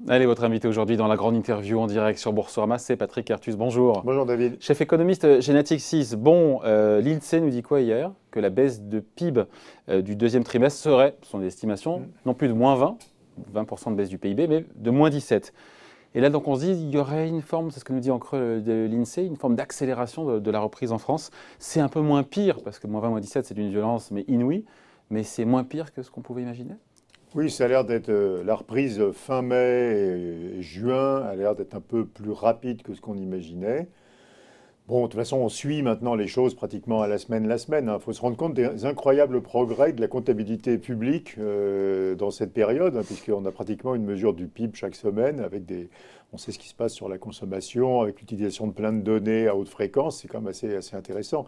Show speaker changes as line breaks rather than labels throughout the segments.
Allez, votre invité aujourd'hui dans la grande interview en direct sur Boursorama, c'est Patrick Artus. Bonjour.
Bonjour David.
Chef économiste chez Natixis. Bon, l'INSEE nous dit quoi hier? Que la baisse de PIB du deuxième trimestre serait, ce sont des estimations, non plus de moins 20% de baisse du PIB, mais de moins 17. Et là, donc, on se dit qu'il y aurait une forme, c'est ce que nous dit en creux de l'INSEE, une forme d'accélération de la reprise en France. C'est un peu moins pire, parce que moins 20, moins 17, c'est d'une violence mais inouïe, mais c'est moins pire que ce qu'on pouvait imaginer?
Oui, ça a l'air d'être la reprise fin mai et juin a l'air d'être un peu plus rapide que ce qu'on imaginait. Bon, de toute façon, on suit maintenant les choses pratiquement à la semaine. Il faut se rendre compte des incroyables progrès de la comptabilité publique dans cette période, puisqu'on a pratiquement une mesure du PIB chaque semaine avec on sait ce qui se passe sur la consommation, avec l'utilisation de plein de données à haute fréquence. C'est quand même assez intéressant.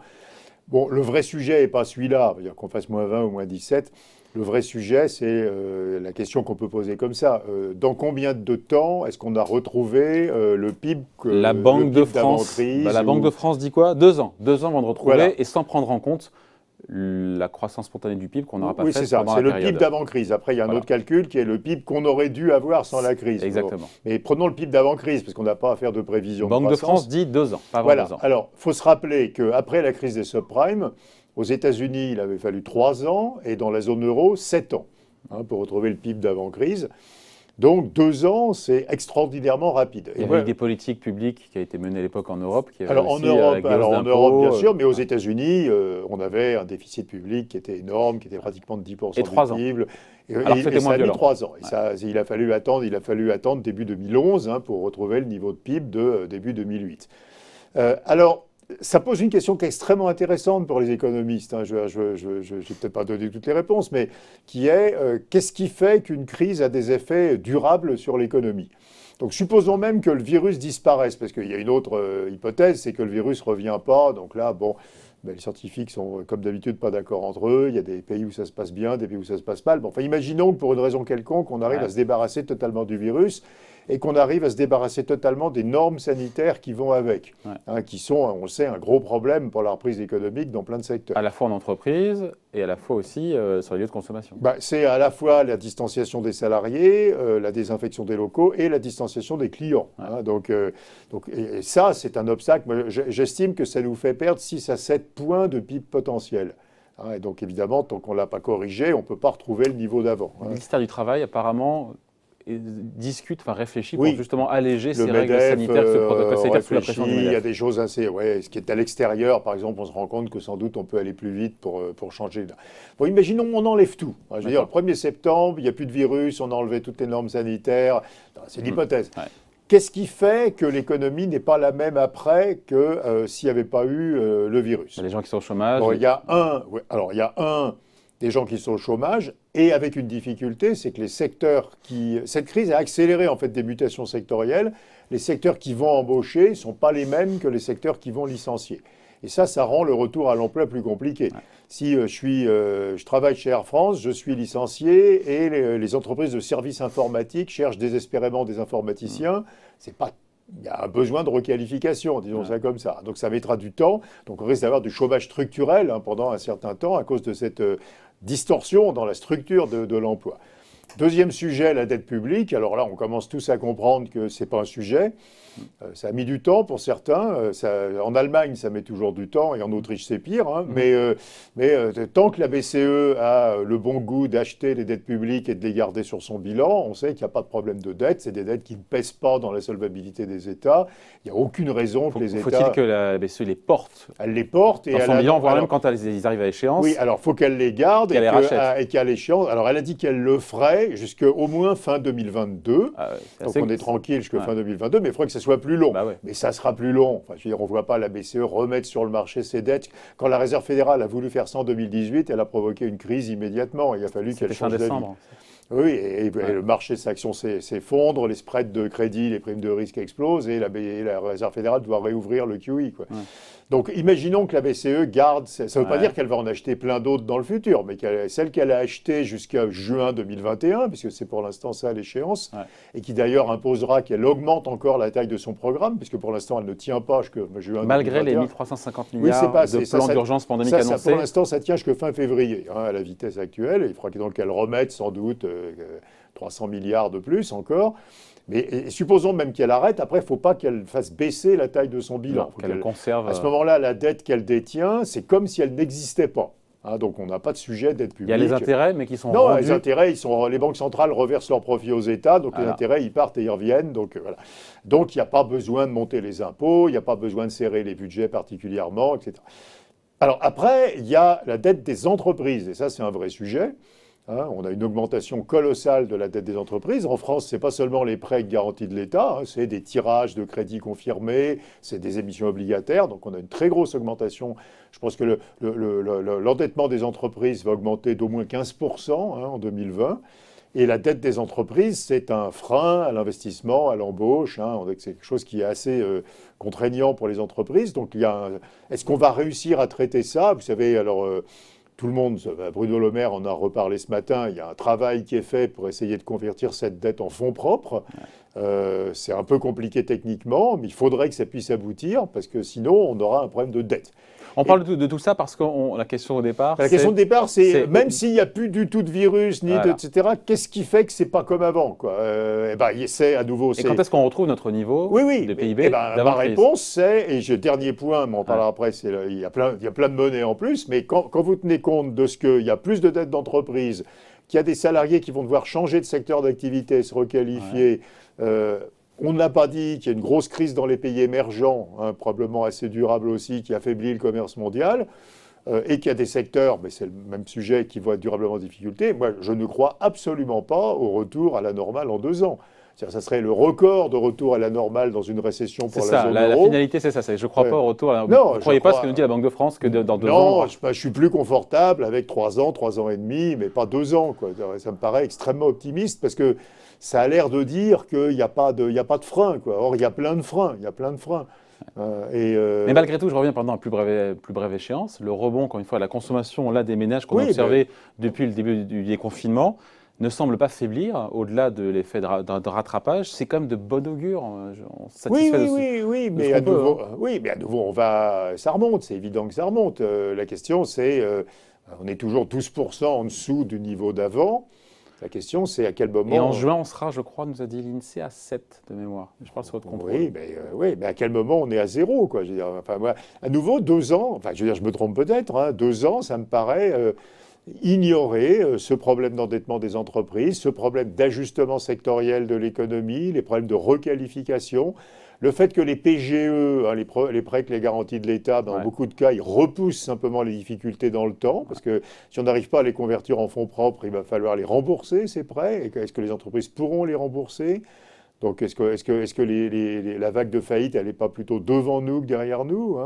Bon, le vrai sujet n'est pas celui-là, c'est-à-dire qu'on fasse moins 20 ou moins 17. Le vrai sujet, c'est la question qu'on peut poser comme ça. Dans combien de temps est-ce qu'on a retrouvé le PIB
la Banque de France, la Banque de France dit quoi? 2 ans. 2 ans avant de retrouver, voilà. Et sans prendre en compte la croissance spontanée du PIB qu'on n'aura pas faite pendant la période.
Oui, c'est ça. C'est le PIB d'avant-crise. Après, il y a un autre calcul qui est le PIB qu'on aurait dû avoir sans la crise.
Exactement.
Mais prenons le PIB d'avant-crise, parce qu'on n'a pas à faire de prévision.
La Banque de France dit 2 ans, pas avant 2 ans.
Alors, il faut se rappeler qu'après la crise des subprimes, aux États-Unis, il avait fallu 3 ans, et dans la zone euro, 7 ans, pour retrouver le PIB d'avant-crise. Donc 2 ans, c'est extraordinairement rapide.
Il y avait des politiques publiques qui a été menées à l'époque en Europe.
En Europe, bien sûr, mais aux États-Unis, on avait un déficit public qui était énorme, qui était pratiquement de 10% du PIB.
Alors c'était moins violent.
Ça a mis 3 ans. Et il a fallu attendre début 2011 pour retrouver le niveau de PIB de début 2008. Alors, ça pose une question qui est extrêmement intéressante pour les économistes. Je n'ai peut-être pas donné toutes les réponses, mais qui est qu'est-ce qui fait qu'une crise a des effets durables sur l'économie? Donc supposons même que le virus disparaisse, parce qu'il y a une autre hypothèse, c'est que le virus ne revient pas. Donc là, bon, les scientifiques sont comme d'habitude pas d'accord entre eux. Il y a des pays où ça se passe bien, des pays où ça se passe mal. Bon, enfin, imaginons que pour une raison quelconque, on arrive à se débarrasser totalement du virus et qu'on arrive à se débarrasser totalement des normes sanitaires qui vont avec, qui sont, on le sait, un gros problème pour la reprise économique dans plein de secteurs.
À la fois en entreprise et à la fois aussi sur les lieux de consommation.
C'est à la fois la distanciation des salariés, la désinfection des locaux et la distanciation des clients. Et ça, c'est un obstacle. J'estime que ça nous fait perdre 6 à 7 points de PIB potentiel. Et donc évidemment, tant qu'on ne l'a pas corrigé, on ne peut pas retrouver le niveau d'avant.
Le ministère du Travail, apparemment, réfléchit pour justement alléger ces règles sanitaires, ce protocole sanitaire sous la pression du MEDEF.
Il y a des choses assez... ce qui est à l'extérieur, par exemple, on se rend compte que sans doute on peut aller plus vite pour changer. Bon, imaginons on enlève tout. Je veux dire, le 1er septembre, il n'y a plus de virus, on a enlevé toutes les normes sanitaires. C'est l'hypothèse. Qu'est-ce qui fait que l'économie n'est pas la même après que s'il n'y avait pas eu le virus?
Les gens qui sont au chômage.
Il y a des gens qui sont au chômage, et avec une difficulté, c'est que les secteurs cette crise a accéléré en fait des mutations sectorielles. Les secteurs qui vont embaucher ne sont pas les mêmes que les secteurs qui vont licencier. Et ça rend le retour à l'emploi plus compliqué. Si je travaille chez Air France, je suis licencié, et les entreprises de services informatiques cherchent désespérément des informaticiens, il y a un besoin de requalification, disons ça comme ça. Donc ça mettra du temps. Donc on risque d'avoir du chômage structurel pendant un certain temps à cause de cette distorsion dans la structure de l'emploi. Deuxième sujet, la dette publique. Alors là, on commence tous à comprendre que ce n'est pas un sujet. Ça a mis du temps pour certains. En Allemagne, ça met toujours du temps, et en Autriche, c'est pire. Mais tant que la BCE a le bon goût d'acheter les dettes publiques et de les garder sur son bilan, on sait qu'il n'y a pas de problème de dette. C'est des dettes qui ne pèsent pas dans la solvabilité des États. Il n'y a aucune raison que les États...
Faut-il que la BCE les porte?
Elle les porte.
Dans son bilan, voire même quand ils arrivent à échéance.
Oui, alors il faut qu'elle les garde et qu'à l'échéance... Alors elle a dit qu'elle le ferait jusqu'au moins fin 2022. Donc on est tranquille jusqu'à fin 2022, mais il faudrait que ça soit plus long. Mais ça sera plus long. Enfin, je veux dire, on ne voit pas la BCE remettre sur le marché ses dettes. Quand la Réserve fédérale a voulu faire ça en 2018, elle a provoqué une crise immédiatement. Il a fallu qu'elle change d'avis. Oui, et le marché des actions s'effondre, les spreads de crédit, les primes de risque explosent, et la Réserve fédérale doit réouvrir le QE. Donc, imaginons que la BCE garde, ça ne veut pas
Ouais.
dire qu'elle va en acheter plein d'autres dans le futur, mais celle qu'elle a achetée jusqu'à juin 2021, puisque c'est pour l'instant ça l'échéance,
Ouais.
et qui d'ailleurs imposera qu'elle augmente encore la taille de son programme, puisque pour l'instant elle ne tient pas jusqu'à juin
Malgré
2021.
les 1350
Oui,
milliards
c'est pas
de
assez.
plans d'urgence pandémique
Ça,
annoncés.
pour l'instant, ça tient jusqu'à fin février, à la vitesse actuelle. Il faudra donc qu'elle remette sans doute 300 milliards de plus encore. Mais supposons même qu'elle arrête, après, il ne faut pas qu'elle fasse baisser la taille de son bilan.
Qu'elle conserve.
À ce moment-là, la dette qu'elle détient, c'est comme si elle n'existait pas. Donc on n'a pas de sujet dette publique.
Il y a les intérêts, mais qui sont
Non,
rendus.
les intérêts, les banques centrales reversent leurs profits aux États, donc les intérêts, ils partent et ils reviennent. Donc voilà. Donc il n'y a pas besoin de monter les impôts, il n'y a pas besoin de serrer les budgets particulièrement, etc. Alors après, il y a la dette des entreprises, et ça c'est un vrai sujet. On a une augmentation colossale de la dette des entreprises. En France, ce n'est pas seulement les prêts avec garantie de l'État, c'est des tirages de crédits confirmés, c'est des émissions obligataires. Donc on a une très grosse augmentation. Je pense que l'endettement des entreprises va augmenter d'au moins 15% en 2020. Et la dette des entreprises, c'est un frein à l'investissement, à l'embauche. C'est quelque chose qui est assez contraignant pour les entreprises. Donc est-ce qu'on va réussir à traiter ça? Vous savez, alors... Tout le monde, Bruno Le Maire en a reparlé ce matin, il y a un travail qui est fait pour essayer de convertir cette dette en fonds propres. C'est un peu compliqué techniquement, mais il faudrait que ça puisse aboutir, parce que sinon on aura un problème de dette.
On parle de tout ça parce que la question au départ,
la question de départ, c'est même s'il n'y a plus du tout de virus, etc., qu'est-ce qui fait que c'est pas comme avant, quoi? C'est à nouveau...
Et quand est-ce qu'on retrouve notre niveau de PIB
ma réponse, c'est, et dernier point, mais on en parlera après, il y a plein de monnaies en plus, mais quand vous tenez compte de ce qu'il y a plus de dettes d'entreprise, qu'il y a des salariés qui vont devoir changer de secteur d'activité, se requalifier, on n'a pas dit qu'il y a une grosse crise dans les pays émergents, probablement assez durable aussi, qui affaiblit le commerce mondial, et qu'il y a des secteurs, mais c'est le même sujet, qui vont être durablement en difficulté. Moi, je ne crois absolument pas au retour à la normale en 2 ans. Ça serait le record de retour à la normale dans une récession pour la zone euro.
La finalité, c'est ça. Je ne crois pas au retour. Vous ne croyez pas ce que nous dit la Banque de France que dans 2 ans...
Non, je suis plus confortable avec 3 ans, 3 ans et demi, mais pas 2 ans, quoi. Ça me paraît extrêmement optimiste parce que ça a l'air de dire qu'il n'y a pas de frein, quoi. Or, il y a plein de freins.
Mais malgré tout, je reviens pendant plus brève échéance. Le rebond, encore une fois, la consommation des ménages qu'on a observé depuis le début du déconfinement ne semble pas faiblir au-delà de l'effet de rattrapage. C'est quand même de bon augure. On se satisfait
mais à nouveau, ça remonte. C'est évident que ça remonte. La question, c'est, on est toujours 12% en dessous du niveau d'avant. La question, c'est à quel moment...
Et en juin, on sera, je crois, nous a dit l'INSEE, à 7 de mémoire. Je parle sur votre contrôle.
Oui, mais à quel moment on est à 0, quoi. Je veux dire, moi, à nouveau, 2 ans, je me trompe peut-être, 2 ans, ça me paraît... ignorer ce problème d'endettement des entreprises, ce problème d'ajustement sectoriel de l'économie, les problèmes de requalification, le fait que les PGE, les prêts avec les garanties de l'État, dans beaucoup de cas, ils repoussent simplement les difficultés dans le temps, parce que si on n'arrive pas à les convertir en fonds propres, il va falloir les rembourser, ces prêts. Est-ce que les entreprises pourront les rembourser? Donc est-ce que la vague de faillite, elle n'est pas plutôt devant nous que derrière nous,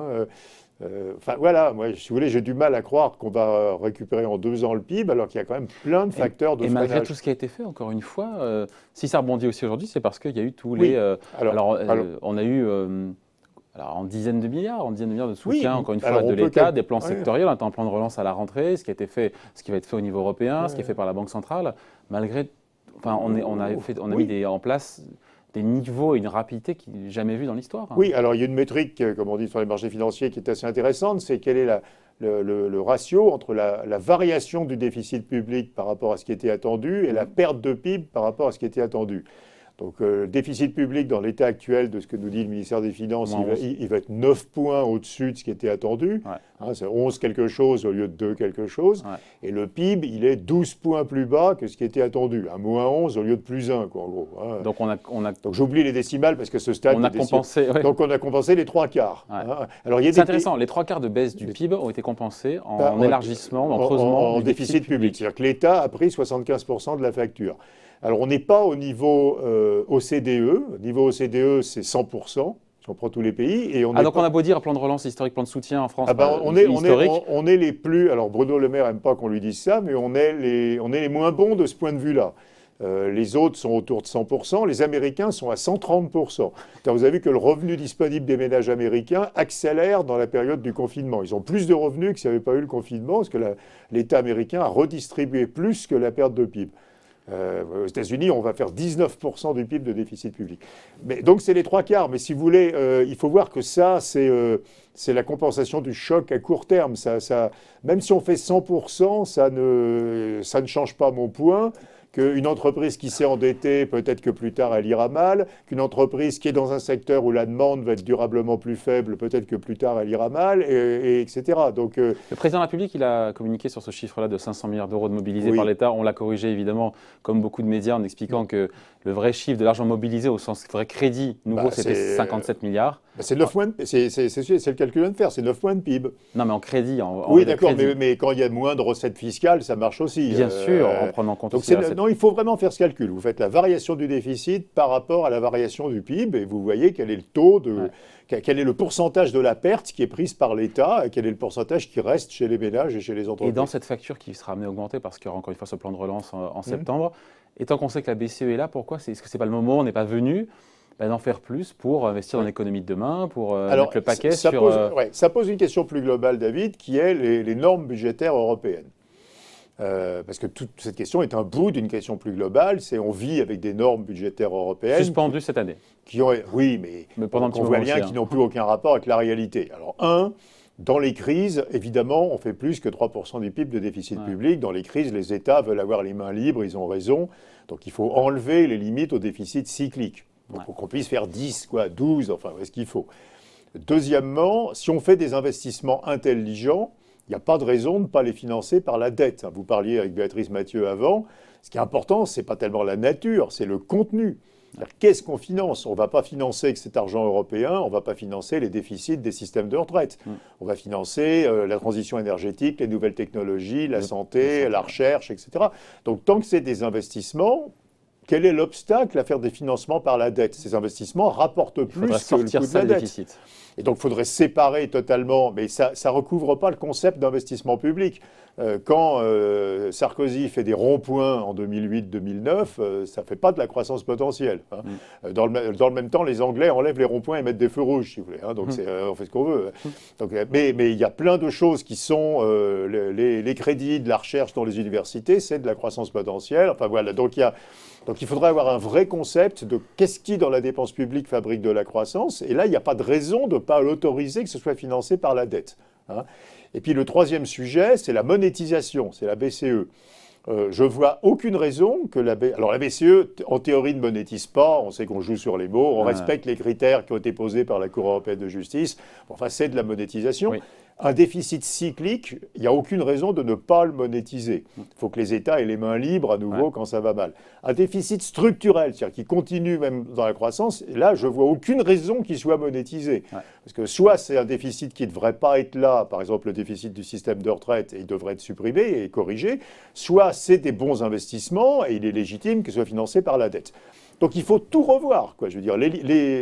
voilà, moi, si vous voulez, j'ai du mal à croire qu'on va récupérer en 2 ans le PIB, alors qu'il y a quand même plein de facteurs de freinage.
Et malgré tout ce qui a été fait, encore une fois, si ça rebondit aussi aujourd'hui, c'est parce qu'il y a eu tous les... on a eu en dizaines de milliards de soutien, encore une fois, de l'État, des plans sectoriels, un plan de relance à la rentrée, ce qui va être fait au niveau européen, ce qui est fait par la Banque centrale. Malgré... on a mis en place... des niveaux et une rapidité qui n'est jamais vue dans l'histoire.
Oui, alors il y a une métrique, comme on dit sur les marchés financiers, qui est assez intéressante, c'est quel est le ratio entre la variation du déficit public par rapport à ce qui était attendu et la perte de PIB par rapport à ce qui était attendu. Donc le déficit public dans l'état actuel de ce que nous dit le ministère des Finances, il va être 9 points au-dessus de ce qui était attendu. C'est 11 quelque chose au lieu de 2 quelque chose. Et le PIB, il est 12 points plus bas que ce qui était attendu. Moins 11 au lieu de plus 1, quoi, en gros.
Donc
Donc j'oublie les décimales parce que ce stade...
On a compensé...
Donc on a compensé les 3 quarts.
Alors, c'est intéressant, les 3 quarts de baisse du PIB ont été compensés en élargissement, en creusement
en déficit public. C'est-à-dire que l'État a pris 75% de la facture. Alors, on n'est pas au niveau OCDE. Au niveau OCDE, c'est 100%, si on prend tous les pays. Et
on a beau dire plan de relance historique, plan de soutien en France,
on est les plus... Alors, Bruno Le Maire n'aime pas qu'on lui dise ça, mais on est les moins bons de ce point de vue-là. Les autres sont autour de 100%. Les Américains sont à 130%. Vous avez vu que le revenu disponible des ménages américains accélère dans la période du confinement. Ils ont plus de revenus que s'il n'y avait pas eu le confinement, parce que l'État américain a redistribué plus que la perte de PIB. Aux États-Unis, on va faire 19% du PIB de déficit public. Mais, donc, c'est les trois quarts. Mais si vous voulez, il faut voir que ça, c'est la compensation du choc à court terme. Même si on fait 100%, ça ne change pas mon point. Qu'une entreprise qui s'est endettée, peut-être que plus tard elle ira mal, qu'une entreprise qui est dans un secteur où la demande va être durablement plus faible, peut-être que plus tard elle ira mal, etc. Donc,
le président de la République, il a communiqué sur ce chiffre-là de 500 milliards d'euros de mobilisés par l'État. On l'a corrigé évidemment, comme beaucoup de médias, en expliquant que le vrai chiffre de l'argent mobilisé au sens vrai crédit nouveau, c'était 57 milliards.
C'est 9 points c'est le calcul à faire, c'est 9 points de PIB.
Non, mais en crédit.
Oui, d'accord, mais quand il y a moins de recettes fiscales, ça marche aussi.
Bien sûr, en prenant en compte aussi
non, il faut vraiment faire ce calcul. Vous faites la variation du déficit par rapport à la variation du PIB et vous voyez quel est le taux quel est le pourcentage de la perte qui est prise par l'État et quel est le pourcentage qui reste chez les ménages et chez les entreprises.
Et dans cette facture qui sera amenée à augmenter, parce qu'il y aura encore une fois ce plan de relance en septembre, et tant qu'on sait que la BCE est là, pourquoi est-ce que ce n'est pas le moment, on n'est pas venu d'en faire plus pour investir dans l'économie de demain, pour mettre le paquet sur...
Ça pose une question plus globale, David, qui est les normes budgétaires européennes. Parce que toute cette question est un bout d'une question plus globale, c'est on vit avec des normes budgétaires européennes...
Suspendues cette année.
Oui, mais
pendant
on voit bien qui n'ont plus aucun rapport avec la réalité. Alors, dans les crises, évidemment, on fait plus que 3% du PIB de déficit public. Dans les crises, les États veulent avoir les mains libres, ils ont raison. Donc il faut enlever les limites au déficit cyclique. Pour qu'on puisse faire 10, 12, enfin, ce qu'il faut. Deuxièmement, si on fait des investissements intelligents, il n'y a pas de raison de ne pas les financer par la dette. Vous parliez avec Béatrice Mathieu avant. Ce qui est important, ce n'est pas tellement la nature, c'est le contenu. Qu'est-ce qu'on finance? On ne va pas financer avec cet argent européen, on ne va pas financer les déficits des systèmes de retraite. On va financer la transition énergétique, les nouvelles technologies, la santé, la recherche, etc. Donc tant que c'est des investissements, quel est l'obstacle à faire des financements par la dette? Ces investissements rapportent plus que le coût de la dette.
Déficit.
Et donc, il faudrait séparer totalement, mais ça ne recouvre pas le concept d'investissement public. Quand Sarkozy fait des ronds-points en 2008-2009, ça ne fait pas de la croissance potentielle. Dans le même temps, les Anglais enlèvent les ronds-points et mettent des feux rouges, si vous voulez. Donc, on fait ce qu'on veut. Donc, mais il y a plein de choses qui sont les crédits de la recherche dans les universités, c'est de la croissance potentielle. Enfin, voilà. Donc, il faudrait avoir un vrai concept de qu'est-ce qui, dans la dépense publique, fabrique de la croissance. Et là, il n'y a pas de raison de ne pas l'autoriser que ce soit financé par la dette. Et puis le troisième sujet, c'est la monétisation, c'est la BCE. Je vois aucune raison que Alors la BCE, en théorie, ne monétise pas. On sait qu'on joue sur les mots. On respecte les critères qui ont été posés par la Cour européenne de justice. Enfin, c'est de la monétisation. Oui. Un déficit cyclique, il n'y a aucune raison de ne pas le monétiser. Il faut que les États aient les mains libres à nouveau quand ça va mal. Un déficit structurel, c'est-à-dire qui continue même dans la croissance, et là, je ne vois aucune raison qu'il soit monétisé. Parce que soit c'est un déficit qui ne devrait pas être là, par exemple le déficit du système de retraite, et il devrait être supprimé et corrigé, soit c'est des bons investissements, et il est légitime que ce soit financé par la dette. Donc il faut tout revoir, quoi. Je veux dire,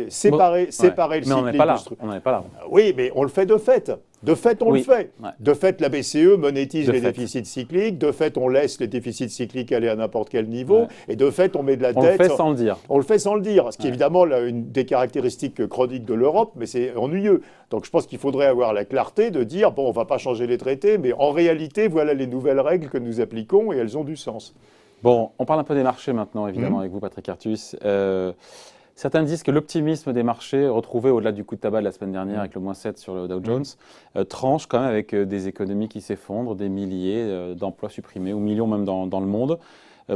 séparer le cycle.
Mais on n'en est pas là.
Oui, mais on le fait de fait. De fait, on le fait. De fait, la BCE monétise les déficits cycliques. De fait, on laisse les déficits cycliques aller à n'importe quel niveau. Et de fait, on met de la dette.
On le fait sans le dire.
On le fait sans le dire. Ce qui est évidemment une des caractéristiques chroniques de l'Europe, mais c'est ennuyeux. Donc je pense qu'il faudrait avoir la clarté de dire, bon, on ne va pas changer les traités, mais en réalité, voilà les nouvelles règles que nous appliquons et elles ont du sens.
Bon, on parle un peu des marchés maintenant, évidemment, avec vous, Patrick Artus. Certains disent que l'optimisme des marchés, retrouvé au-delà du coup de tabac de la semaine dernière avec le -7 sur le Dow Jones, tranche quand même avec des économies qui s'effondrent, des milliers d'emplois supprimés, ou millions même dans le monde.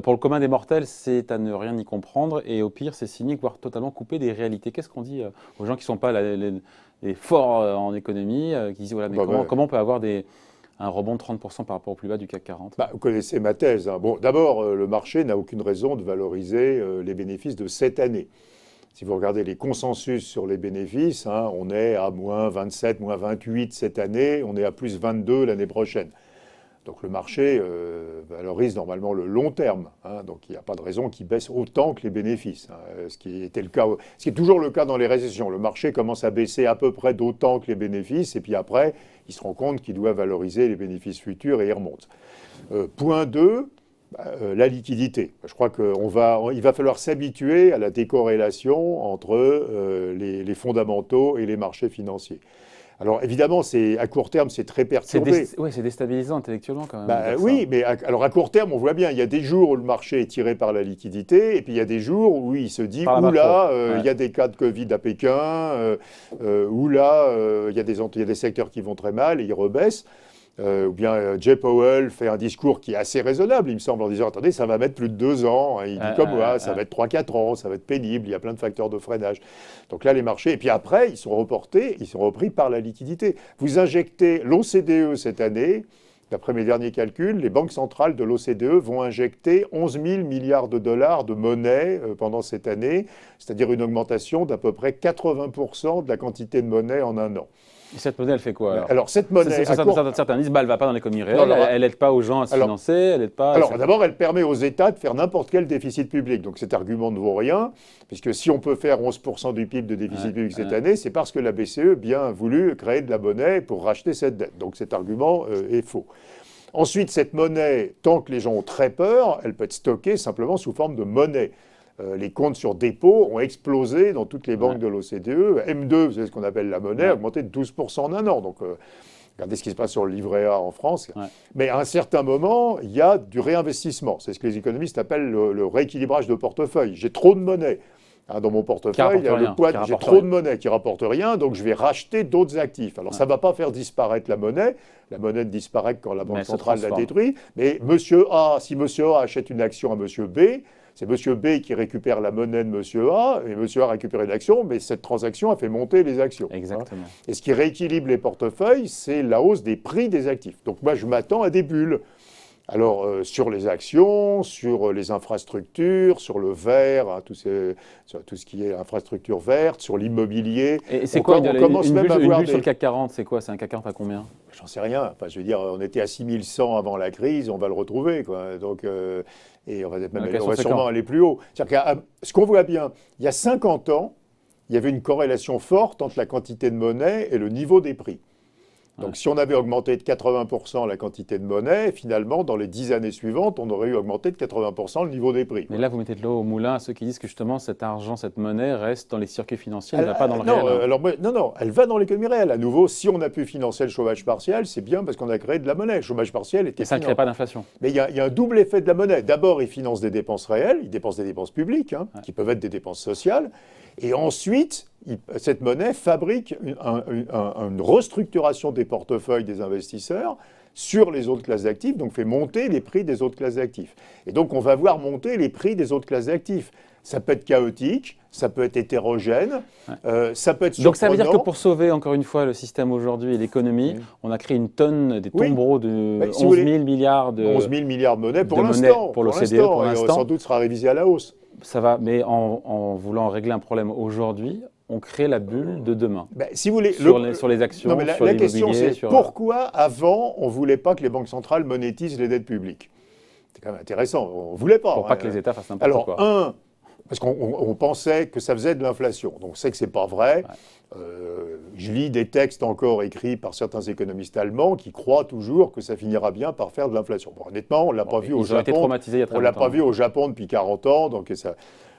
Pour le commun des mortels, c'est à ne rien y comprendre, et au pire, c'est cynique, voire totalement coupé des réalités. Qu'est-ce qu'on dit aux gens qui ne sont pas les forts en économie, qui disent voilà, mais comment on peut avoir un rebond de 30% par rapport au plus bas du CAC 40 ?
Vous connaissez ma thèse. Bon, d'abord, le marché n'a aucune raison de valoriser les bénéfices de cette année. Si vous regardez les consensus sur les bénéfices, on est à -27, -28 cette année, on est à +22 l'année prochaine. Donc le marché valorise normalement le long terme. Donc il n'y a pas de raison qu'il baisse autant que les bénéfices. Ce qui est toujours le cas dans les récessions. Le marché commence à baisser à peu près d'autant que les bénéfices, et puis après, il se rend compte qu'il doit valoriser les bénéfices futurs et il remonte. Point 2, La liquidité. Je crois qu'il va falloir s'habituer à la décorrélation entre les fondamentaux et les marchés financiers. Alors évidemment, à court terme, c'est très perturbé.
Oui, c'est déstabilisant intellectuellement quand même.
Oui, mais alors à court terme, on voit bien, il y a des jours où le marché est tiré par la liquidité, et puis il y a des jours où il se dit, oula, il y a des cas de Covid à Pékin, oula, il y a des secteurs qui vont très mal et ils rebaissent. Ou bien Jay Powell fait un discours qui est assez raisonnable, il me semble, en disant, attendez, ça va mettre plus de 2 ans. Il dit comme moi, ça va être 3-4 ans, ça va être pénible, il y a plein de facteurs de freinage. Donc là, les marchés, et puis après, ils sont repris par la liquidité. Vous injectez l'OCDE cette année, d'après mes derniers calculs, les banques centrales de l'OCDE vont injecter 11 000 milliards de dollars de monnaie pendant cette année, c'est-à-dire une augmentation d'à peu près 80% de la quantité de monnaie en un an.
Et cette monnaie, elle fait quoi
alors cette monnaie,
certains disent, elle ne va pas dans l'économie réelle, elle n'aide pas aux gens à se financer, elle n'aide pas...
Alors d'abord, elle permet aux États de faire n'importe quel déficit public. Donc cet argument ne vaut rien, puisque si on peut faire 11% du PIB de déficit public cette année, c'est parce que la BCE a bien voulu créer de la monnaie pour racheter cette dette. Donc cet argument est faux. Ensuite, cette monnaie, tant que les gens ont très peur, elle peut être stockée simplement sous forme de monnaie. Les comptes sur dépôt ont explosé dans toutes les banques de l'OCDE. M2, vous savez ce qu'on appelle la monnaie, a augmenté de 12% en un an. Donc, regardez ce qui se passe sur le livret A en France. Mais à un certain moment, il y a du réinvestissement. C'est ce que les économistes appellent le rééquilibrage de portefeuille. J'ai trop de monnaie dans mon portefeuille. J'ai trop de monnaie qui ne rapporte rien, donc je vais racheter d'autres actifs. Alors, ça ne va pas faire disparaître la monnaie. La monnaie ne disparaît que quand la Banque centrale la détruit. Mais si Monsieur A achète une action à Monsieur B, c'est M. B qui récupère la monnaie de M. A, et M. A récupère une action, mais cette transaction a fait monter les actions.
Exactement.
Et ce qui rééquilibre les portefeuilles, c'est la hausse des prix des actifs. Donc moi, je m'attends à des bulles. Alors, sur les actions, sur les infrastructures, sur le vert, sur tout ce qui est infrastructure verte, sur l'immobilier.
Et c'est quoi une bulle sur le CAC 40? C'est quoi? C'est un CAC 40 à combien?
J'en sais rien. Enfin, je veux dire, on était à 6100 avant la crise, on va le retrouver, quoi. Donc, et on va sûrement aller plus haut. C'est-à-dire ce qu'on voit bien, il y a 50 ans, il y avait une corrélation forte entre la quantité de monnaie et le niveau des prix. Donc, si on avait augmenté de 80% la quantité de monnaie, finalement, dans les 10 années suivantes, on aurait eu augmenté de 80% le niveau des prix.
Mais là, vous mettez de l'eau au moulin à ceux qui disent que justement, cet argent, cette monnaie reste dans les circuits financiers, elle ne va pas dans le réel.
Non, elle va dans l'économie réelle. À nouveau, si on a pu financer le chômage partiel, c'est bien parce qu'on a créé de la monnaie. Le chômage partiel était...
Et ça ne crée pas d'inflation.
Mais il y a un double effet de la monnaie. D'abord, il finance des dépenses réelles, il dépense des dépenses publiques, qui peuvent être des dépenses sociales. Et ensuite, cette monnaie fabrique une restructuration des portefeuilles des investisseurs sur les autres classes d'actifs, donc fait monter les prix des autres classes d'actifs. Et donc, on va voir monter les prix des autres classes d'actifs. Ça peut être chaotique, ça peut être hétérogène, ça peut être surprenant.
Donc ça veut dire que pour sauver, encore une fois, le système aujourd'hui et l'économie, on a créé une tonne, des tombereaux de 11 000 milliards de...
11 000 milliards de monnaie pour l'instant.
Pour l'OCDE, pour l'instant.
Sans doute sera révisé à la hausse.
Ça va, mais en voulant régler un problème aujourd'hui, on crée la bulle de demain.
Si vous voulez,
sur les actions, sur l'immobilier.
La question, c'est pourquoi, avant, on ne voulait pas que les banques centrales monétisent les dettes publiques? C'est quand même intéressant. On ne voulait pas.
Pour pas que les États fassent n'importe quoi.
Alors, parce qu'on pensait que ça faisait de l'inflation. Donc, on sait que ce n'est pas vrai. Je lis des textes encore écrits par certains économistes allemands qui croient toujours que ça finira bien par faire de l'inflation. Bon, honnêtement, on ne l'a pas vu au Japon.
Été traumatisés il y a très longtemps.
On ne l'a pas vu au Japon depuis 40 ans. Donc ça...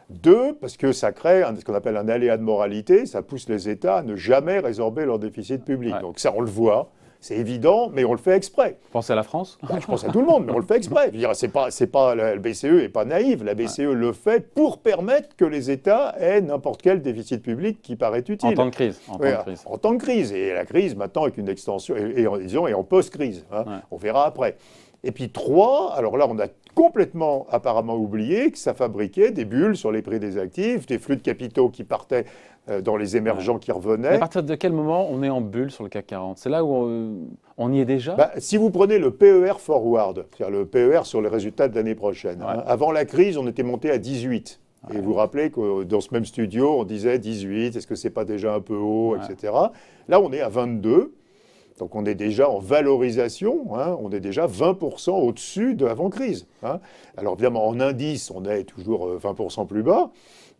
Deux, parce que ça crée ce qu'on appelle un aléa de moralité. Ça pousse les États à ne jamais résorber leur déficit public. Donc ça, on le voit. C'est évident, mais on le fait exprès.
Pensez à la France?
Je pense à tout le monde, mais on le fait exprès. La BCE n'est pas naïve. La BCE le fait pour permettre que les États aient n'importe quel déficit public qui paraît utile.
En temps de crise.
En temps de crise. Et la crise, maintenant, avec une extension, et en post-crise. On verra après. Et puis 3, alors là, on a complètement apparemment oublié que ça fabriquait des bulles sur les prix des actifs, des flux de capitaux qui partaient dans les émergents qui revenaient.
Mais à partir de quel moment on est en bulle sur le CAC 40? C'est là où on y est déjà?
Si vous prenez le PER forward, c'est-à-dire le PER sur les résultats de l'année prochaine, avant la crise, on était monté à 18. Et vous vous rappelez que dans ce même studio, on disait 18, est-ce que c'est pas déjà un peu haut, etc. Là, on est à 22. Donc on est déjà en valorisation, on est déjà 20% au-dessus de l'avant-crise. Alors évidemment, en indice, on est toujours 20% plus bas,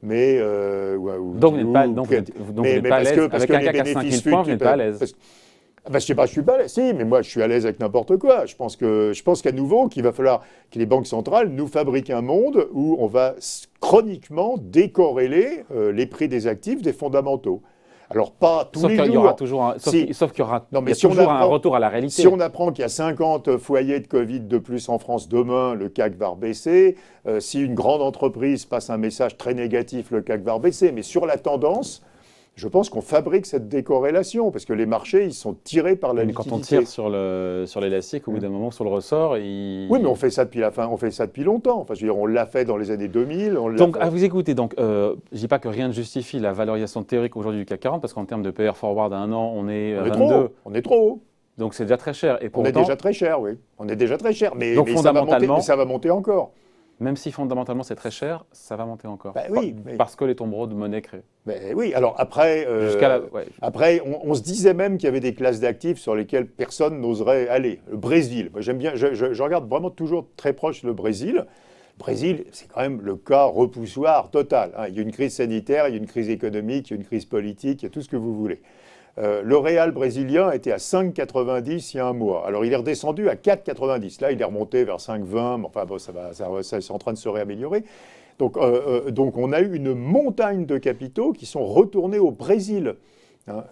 mais...
donc vous n'êtes pas à l'aise. Avec un CAC à 5000 points, vous n'êtes pas à l'aise.
Ben, je sais pas, je suis pas à l'aise. Si, mais moi, je suis à l'aise avec n'importe quoi. Je pense qu'à nouveau, qu'il va falloir que les banques centrales nous fabriquent un monde où on va chroniquement décorréler les prix des actifs des fondamentaux. Alors, pas tous les jours.
Il y aura toujours un, sauf qu'il y aura
non, mais
toujours un retour à la réalité.
Si on apprend qu'il y a 50 foyers de Covid de plus en France demain, le CAC va rebaisser. Si une grande entreprise passe un message très négatif, le CAC va rebaisser. Mais sur la tendance, je pense qu'on fabrique cette décorrélation parce que les marchés, ils sont tirés par la liquidité.
Quand on tire sur l'élastique, au bout d'un moment, sur le ressort,
Oui, mais on fait ça depuis on fait ça depuis longtemps. Enfin, je veux dire, on l'a fait dans les années 2000.
Donc, à vous écouter, je dis pas que rien ne justifie la valorisation théorique aujourd'hui du CAC 40 parce qu'en termes de PR forward à un an, on est à 22.
On est trop haut.
Donc c'est déjà très cher. Et pourtant,
on est déjà très cher, oui. On est déjà très cher. Mais,
donc, fondamentalement,
ça va monter encore.
Même si fondamentalement c'est très cher, ça va monter encore.
Ben oui,
parce que les tombereaux de monnaie créent.
Ben oui, alors après, après on se disait même qu'il y avait des classes d'actifs sur lesquelles personne n'oserait aller. Le Brésil, moi j'aime bien, je regarde vraiment toujours très proche le Brésil. Le Brésil, c'est quand même le cas repoussoir total. Hein. Il y a une crise sanitaire, il y a une crise économique, il y a une crise politique, il y a tout ce que vous voulez. Le réal brésilien était à 5,90 il y a un mois. Alors il est redescendu à 4,90. Là, il est remonté vers 5,20. Mais enfin, bon, ça c'est en train de se réaméliorer. Donc on a eu une montagne de capitaux qui sont retournés au Brésil. Hein,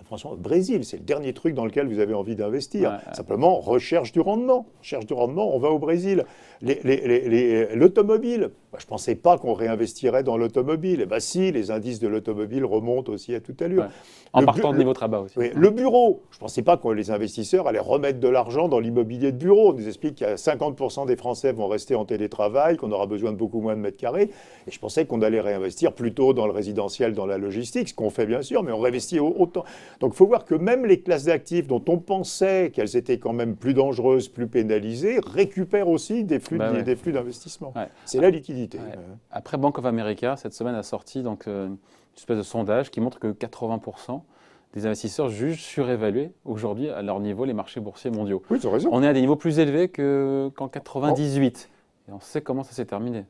franchement, le Brésil, c'est le dernier truc dans lequel vous avez envie d'investir. Ouais. Simplement, recherche du rendement. Recherche du rendement, on va au Brésil. L'automobile, je ne pensais pas qu'on réinvestirait dans l'automobile. Eh bien si, les indices de l'automobile remontent aussi à toute allure.
Ouais. En partant de niveau très bas aussi.
Oui, le bureau, je ne pensais pas que les investisseurs allaient remettre de l'argent dans l'immobilier de bureau. On nous explique qu'il y a 50% des Français vont rester en télétravail, qu'on aura besoin de beaucoup moins de mètres carrés. Et je pensais qu'on allait réinvestir plutôt dans le résidentiel, dans la logistique, ce qu'on fait bien sûr, mais on réinvestit autant. Donc il faut voir que même les classes d'actifs dont on pensait qu'elles étaient quand même plus dangereuses, plus pénalisées, récupèrent aussi des flux d'investissement. Ouais. C'est la liquidité. Ouais.
Après, Bank of America, cette semaine, a sorti une espèce de sondage qui montre que 80% des investisseurs jugent surévalués aujourd'hui à leur niveau les marchés boursiers mondiaux.
Oui, tu as raison.
On est à des niveaux plus élevés qu'en 98. Et on sait comment ça s'est terminé.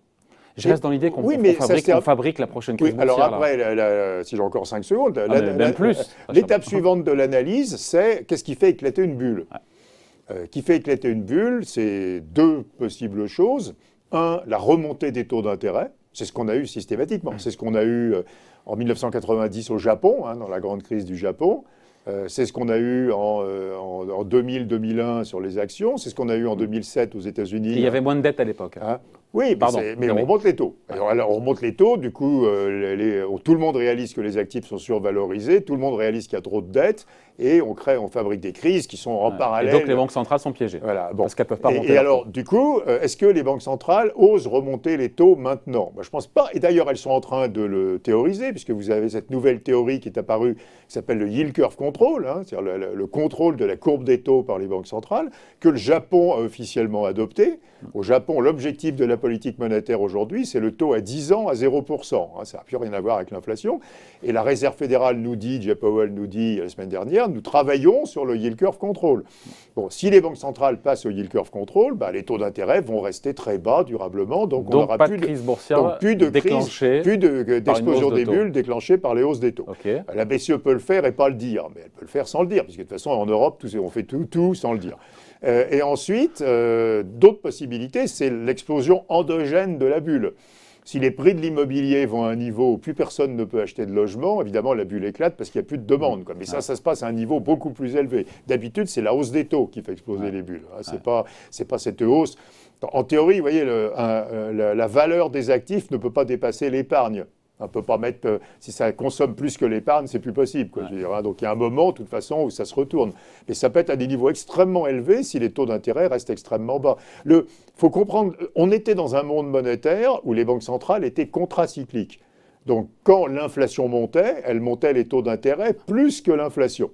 Je reste dans l'idée qu'on fabrique la prochaine crise boursière.
Alors après, si j'ai encore 5 secondes, l'étape suivante de l'analyse, c'est qu'est-ce qui fait éclater une bulle. Qui fait éclater une bulle, c'est deux possibles choses. Un, la remontée des taux d'intérêt. C'est ce qu'on a eu systématiquement. C'est ce qu'on a eu en 1990 au Japon, dans la grande crise du Japon. C'est ce qu'on a eu en 2000-2001 sur les actions. C'est ce qu'on a eu en 2007 aux États-Unis.
Il y avait moins de dettes à l'époque.
Oui, mais on remonte les taux. Alors, on remonte les taux, du coup, tout le monde réalise que les actifs sont survalorisés, tout le monde réalise qu'il y a trop de dettes, et on fabrique des crises qui sont en parallèle.
Et donc les banques centrales sont piégées, parce qu'elles ne peuvent pas remonter.
Et alors, du coup, est-ce que les banques centrales osent remonter les taux maintenant ? Je ne pense pas, et d'ailleurs, elles sont en train de le théoriser, puisque vous avez cette nouvelle théorie qui est apparue, qui s'appelle le yield curve control, c'est-à-dire le contrôle de la courbe des taux par les banques centrales, que le Japon a officiellement adopté. Au Japon, l'objectif de la politique monétaire aujourd'hui, c'est le taux à 10 ans à 0%. Ça n'a plus rien à voir avec l'inflation. Et la Réserve fédérale nous dit, Jay Powell nous dit la semaine dernière, nous travaillons sur le yield curve control. Bon, si les banques centrales passent au yield curve control, les taux d'intérêt vont rester très bas durablement. Donc on n'aura plus de crise boursière déclenchée, plus d'explosion des bulles déclenchées par les hausses des taux. Okay. La BCE peut le faire et pas le dire, mais elle peut le faire sans le dire, puisque de toute façon en Europe, on fait tout sans le dire. Et ensuite, d'autres possibilités, c'est l'explosion endogène de la bulle. Si les prix de l'immobilier vont à un niveau où plus personne ne peut acheter de logement, évidemment, la bulle éclate parce qu'il n'y a plus de demande. Mais ça se passe à un niveau beaucoup plus élevé. D'habitude, c'est la hausse des taux qui fait exploser les bulles. C'est pas cette hausse. En théorie, vous voyez, la valeur des actifs ne peut pas dépasser l'épargne. On ne peut pas mettre, si ça consomme plus que l'épargne, c'est plus possible. Je veux dire, donc il y a un moment, de toute façon, où ça se retourne. Mais ça peut être à des niveaux extrêmement élevés si les taux d'intérêt restent extrêmement bas. Il faut comprendre, on était dans un monde monétaire où les banques centrales étaient contracycliques. Donc quand l'inflation montait, elle montait les taux d'intérêt plus que l'inflation.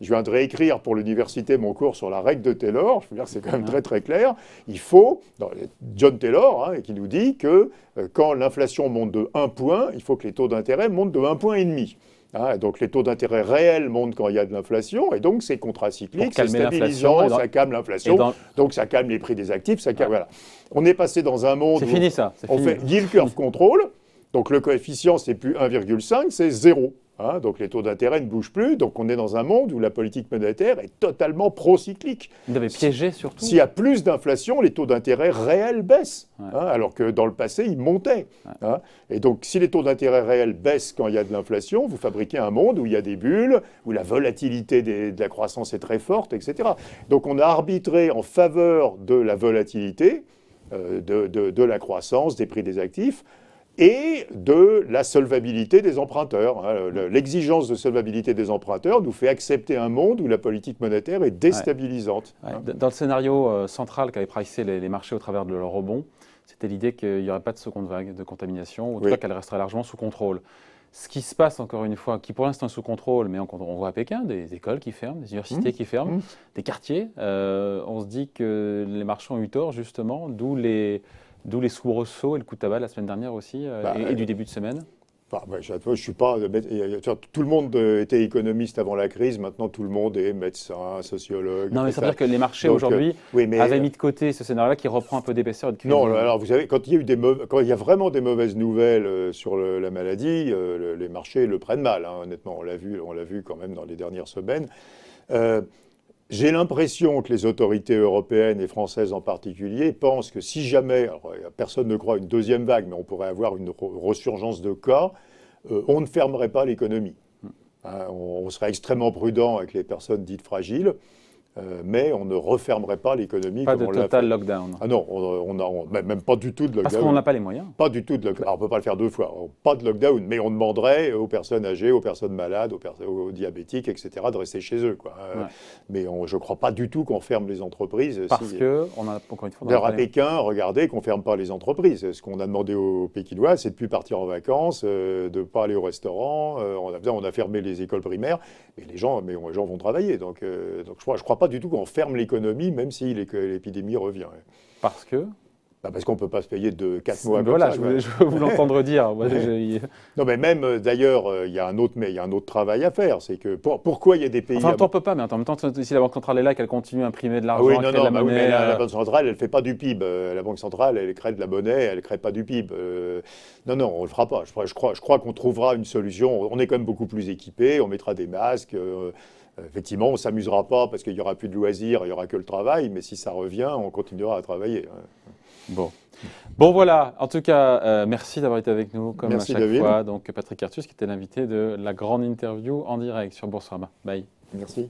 Je viens de réécrire pour l'université mon cours sur la règle de Taylor. Je veux dire, c'est quand même très très clair. Il faut, John Taylor, qui nous dit que quand l'inflation monte de 1 point, il faut que les taux d'intérêt montent de 1,5 point. Donc les taux d'intérêt réels montent quand il y a de l'inflation, et donc c'est contracyclique, c'est stabilisant, ça calme l'inflation, donc ça calme les prix des actifs. Voilà. On est passé dans un monde où on fait yield curve control. Donc le coefficient, c'est plus 1,5, c'est 0. Hein, donc les taux d'intérêt ne bougent plus. Donc on est dans un monde où la politique monétaire est totalement procyclique.
Vous avez piégé surtout.
S'il y a plus d'inflation, les taux d'intérêt réels baissent. Hein, alors que dans le passé, ils montaient. Hein. Et donc si les taux d'intérêt réels baissent quand il y a de l'inflation, vous fabriquez un monde où il y a des bulles, où la volatilité de la croissance est très forte, etc. Donc on a arbitré en faveur de la volatilité, de la croissance, des prix des actifs, et de la solvabilité des emprunteurs. L'exigence de solvabilité des emprunteurs nous fait accepter un monde où la politique monétaire est déstabilisante.
Dans le scénario central qu'avaient pricé les marchés au travers de leur rebond, c'était l'idée qu'il n'y aurait pas de seconde vague de contamination, ou en tout cas qu'elle resterait largement sous contrôle. Ce qui se passe, encore une fois, qui pour l'instant est sous contrôle, mais on voit à Pékin des écoles qui ferment, des universités qui ferment, des quartiers. On se dit que les marchands ont eu tort, justement, d'où les soubresauts et le coup de tabac la semaine dernière aussi, et du début de semaine.
Je suis pas. Tout le monde était économiste avant la crise. Maintenant, tout le monde est médecin, sociologue.
Non, mais ça veut dire que les marchés aujourd'hui avaient mis de côté ce scénario-là qui reprend un peu d'épaisseur et de crédit.
Non, alors vous savez, quand il y a vraiment des mauvaises nouvelles sur la maladie, les marchés le prennent mal. Hein, honnêtement, on l'a vu quand même dans les dernières semaines. J'ai l'impression que les autorités européennes et françaises en particulier pensent que si jamais, alors personne ne croit à une deuxième vague, mais on pourrait avoir une resurgence de cas, on ne fermerait pas l'économie. Hein, on serait extrêmement prudent avec les personnes dites fragiles, mais on ne refermerait pas l'économie.
Pas de total lockdown.
Ah non, même pas du tout de lockdown.
Parce qu'on n'a pas les moyens.
Pas du tout de lockdown. Alors, on ne peut pas le faire deux fois. Pas de lockdown, mais on demanderait aux personnes âgées, aux personnes malades, aux diabétiques, etc., de rester chez eux. Quoi. Mais je ne crois pas du tout qu'on ferme les entreprises.
Parce que, on a encore une fois...
D'ailleurs, à Pékin, regardez qu'on ne ferme pas les entreprises. Ce qu'on a demandé aux Pékinois, c'est de ne plus partir en vacances, de ne pas aller au restaurant. On a fermé les écoles primaires, mais les gens vont travailler. Donc je crois pas du tout qu'on ferme l'économie, même si l'épidémie revient.
Parce que
parce qu'on ne peut pas se payer de 4 mois.
Voilà, je veux vous l'entendre dire.
Non, mais même, d'ailleurs, il y a un autre travail à faire. C'est que pourquoi il y a des pays...
Enfin, on ne peut pas, mais en même temps, si la Banque centrale est là, qu'elle continue à imprimer de l'argent, à créer de la monnaie...
mais la Banque centrale, elle ne fait pas du PIB. La Banque centrale, elle crée de la monnaie, elle ne crée pas du PIB. Non, on ne le fera pas. Je crois qu'on trouvera une solution. On est quand même beaucoup plus équipés, on mettra des masques... Effectivement, on ne s'amusera pas parce qu'il n'y aura plus de loisirs, il n'y aura que le travail, mais si ça revient, on continuera à travailler.
Bon, voilà. En tout cas, merci d'avoir été avec nous, comme
merci,
à chaque
David.
fois. Donc, Patrick Artus, qui était l'invité de la grande interview en direct sur Boursorama. Bye.
Merci.